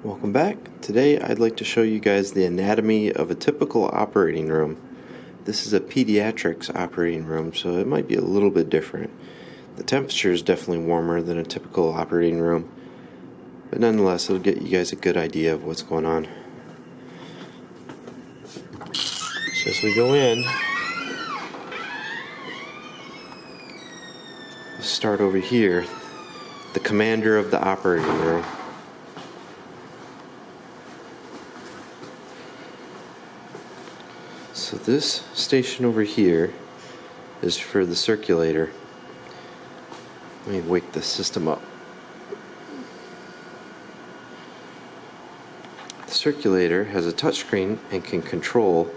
Welcome back. Today I'd like to show you guys the anatomy of a typical operating room. This is a pediatrics operating room, so it might be a little bit different. The temperature is definitely warmer than a typical operating room, but nonetheless it'll get you guys a good idea of what's going on. So as we go in, we'll start over here, the commander of the operating room. So this station over here is for the circulator. Let me wake the system up. The circulator has a touchscreen and can control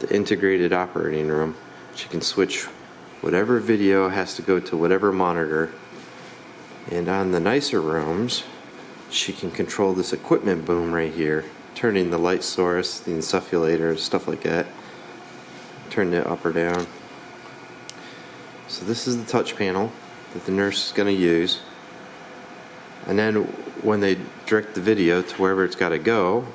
the integrated operating room. She can switch whatever video has to go to whatever monitor. And on the nicer rooms, she can control this equipment boom right here, turning the light source, the insufflator, stuff like that. Turn it up or down. So this is the touch panel that the nurse is going to use, and then when they direct the video to wherever it's got to go,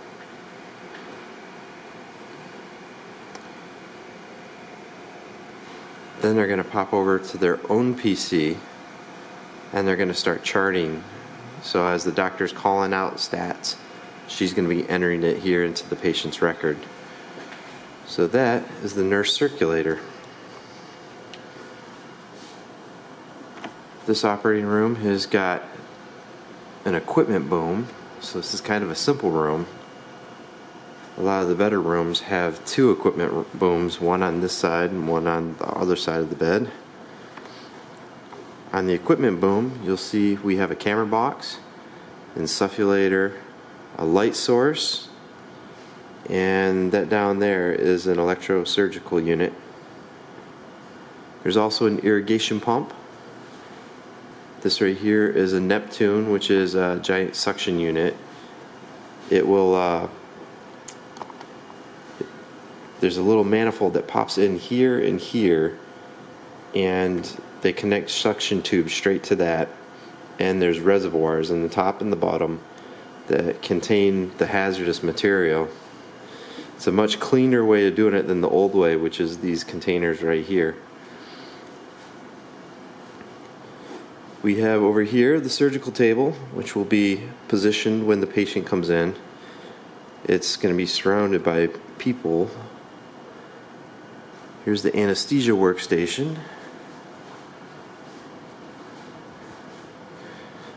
then they're going to pop over to their own PC and they're going to start charting. So as the doctor's calling out stats, she's going to be entering it here into the patient's record. So that is the nurse circulator. This operating room has got an equipment boom, so this is kind of a simple room. A lot of the better rooms have two equipment booms, one on this side and one on the other side of the bed. On the equipment boom, you'll see we have a camera box, insufflator, a light source, and that down there is an electrosurgical unit. There's also an irrigation pump. This right here is a Neptune, which is a giant suction unit. It will there's a little manifold that pops in here and here, and they connect suction tubes straight to that, and there's reservoirs in the top and the bottom that contain the hazardous material. It's a much cleaner way of doing it than the old way, which is these containers right here. We have over here the surgical table, which will be positioned when the patient comes in. It's going to be surrounded by people. Here's the anesthesia workstation.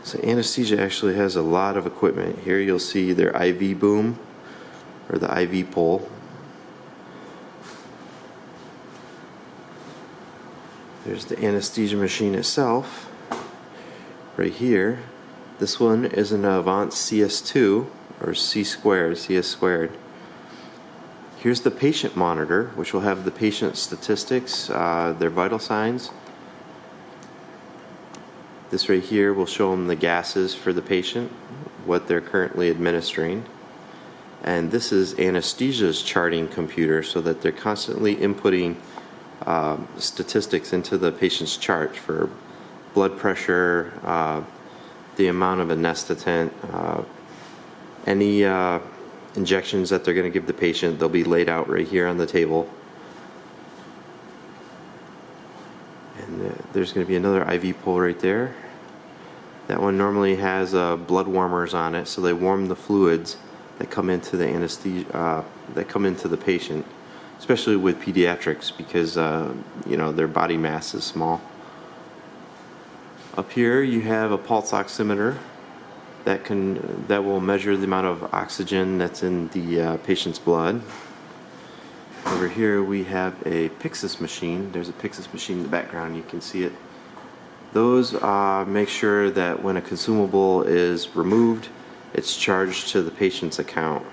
So anesthesia actually has a lot of equipment. Here you'll see their IV boom, or the IV pole. There's the anesthesia machine itself. Right here, this one is an Avant CS2, or CS squared. Here's the patient monitor, which will have the patient statistics, their vital signs. This right here will show them the gases for the patient, what they're currently administering. And this is anesthesia's charting computer, so that they're constantly inputting statistics into the patient's chart for blood pressure, the amount of anesthetic, any injections that they're going to give the patient. They'll be laid out right here on the table. And there's going to be another IV pole right there. That one normally has blood warmers on it, so they warm the fluids that come into the anesthesia, that come into the patient, especially with pediatrics, because their body mass is small. Up here you have a pulse oximeter that will measure the amount of oxygen that's in the patient's blood. Over here we have a Pyxis machine. There's a Pyxis machine in the background. You can see it. Those make sure that when a consumable is removed, it's charged to the patient's account.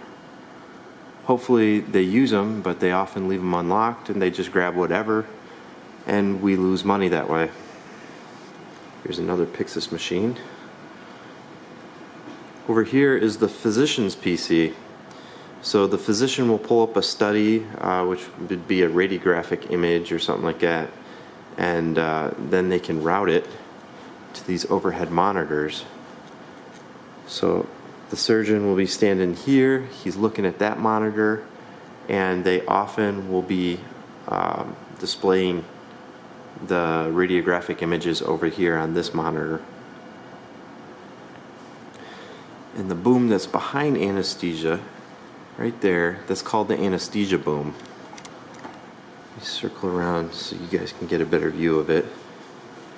Hopefully they use them, but they often leave them unlocked and they just grab whatever, and we lose money that way. Here's another Pyxis machine. Over here is the physician's PC. So the physician will pull up a study, which would be a radiographic image or something like that, and then they can route it to these overhead monitors. So The surgeon will be standing here, he's looking at that monitor, and they often will be displaying the radiographic images over here on this monitor. And the boom that's behind anesthesia, right there, that's called the anesthesia boom. Let me circle around so you guys can get a better view of it.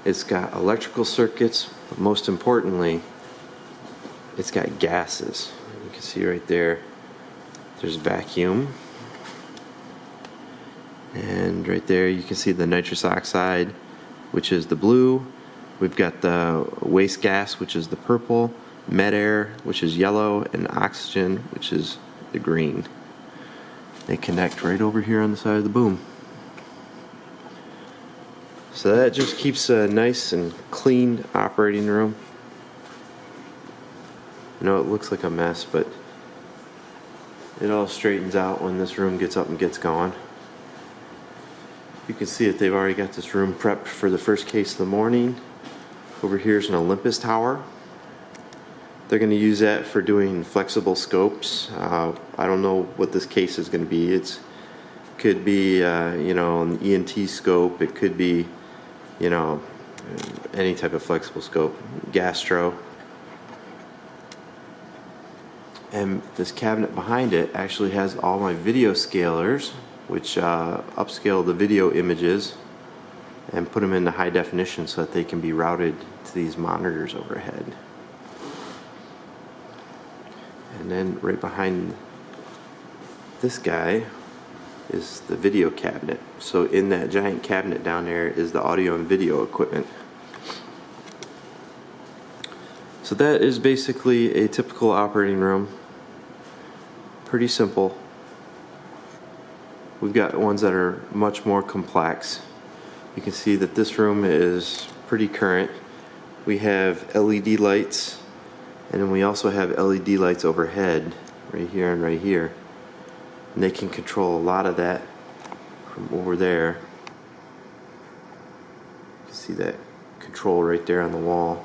It's got electrical circuits, but most importantly, it's got gases. You can see right there, there's vacuum. And right there you can see the nitrous oxide, which is the blue. We've got the waste gas, which is the purple, med air, which is yellow, and oxygen, which is the green. They connect right over here on the side of the boom. So that just keeps a nice and clean operating room. I know it looks like a mess, but it all straightens out when this room gets up and gets going. You can see that they've already got this room prepped for the first case of the morning. Over here is an Olympus tower. They're going to use that for doing flexible scopes. I don't know what this case is going to be. It could be, an ENT scope. It could be, any type of flexible scope. Gastro. And this cabinet behind it actually has all my video scalers, which upscale the video images and put them into high definition so that they can be routed to these monitors overhead. And then right behind this guy is the video cabinet. So in that giant cabinet down there is the audio and video equipment. So that is basically a typical operating room. Pretty simple. We've got ones that are much more complex. You can see that this room is pretty current. We have LED lights, and then we also have LED lights overhead, right here and right here. And they can control a lot of that from over there. You can see that control right there on the wall.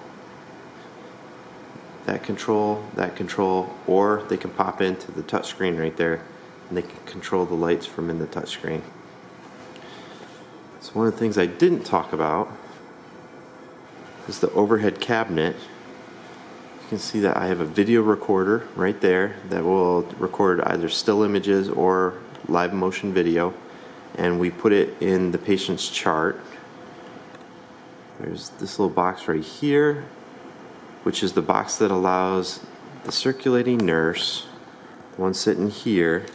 That control, or they can pop into the touchscreen right there, and they can control the lights from in the touchscreen. So one of the things I didn't talk about is the overhead cabinet. You can see that I have a video recorder right there that will record either still images or live motion video, and we put it in the patient's chart. There's this little box right here, which is the box that allows the circulating nurse, the one sitting here,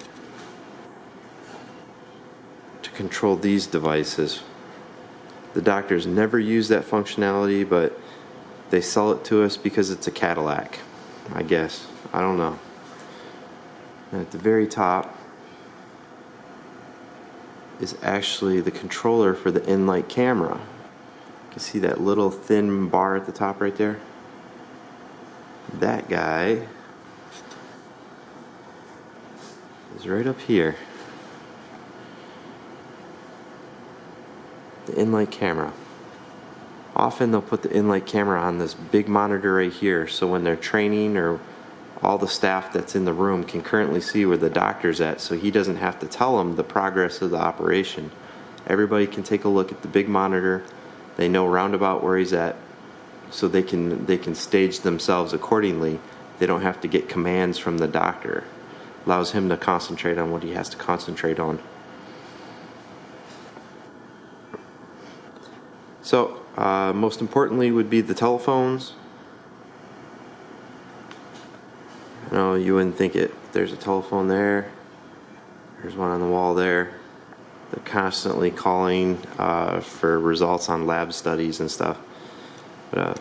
to control these devices. The doctors never use that functionality, but they sell it to us because it's a Cadillac, I guess. I don't know. And at the very top is actually the controller for the in-light camera. You can see that little thin bar at the top right there? That guy is right up here. The in-light camera. Often they'll put the in-light camera on this big monitor right here, so when they're training, or all the staff that's in the room can currently see where the doctor's at, so he doesn't have to tell them the progress of the operation. Everybody can take a look at the big monitor. They know roundabout where he's at, so they can stage themselves accordingly. They don't have to get commands from the doctor. Allows him to concentrate on what he has to concentrate on. So most importantly would be the telephones. I know you wouldn't think it. There's a telephone there. There's one on the wall there. They're constantly calling for results on lab studies and stuff. But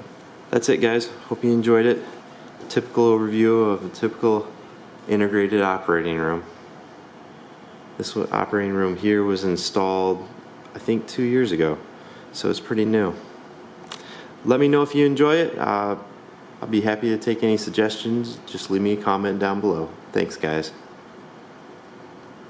that's it, guys. Hope you enjoyed it. Typical overview of a typical integrated operating room. This operating room here was installed, I think, 2 years ago. So it's pretty new. Let me know if you enjoy it. I'll be happy to take any suggestions. Just leave me a comment down below. Thanks, guys.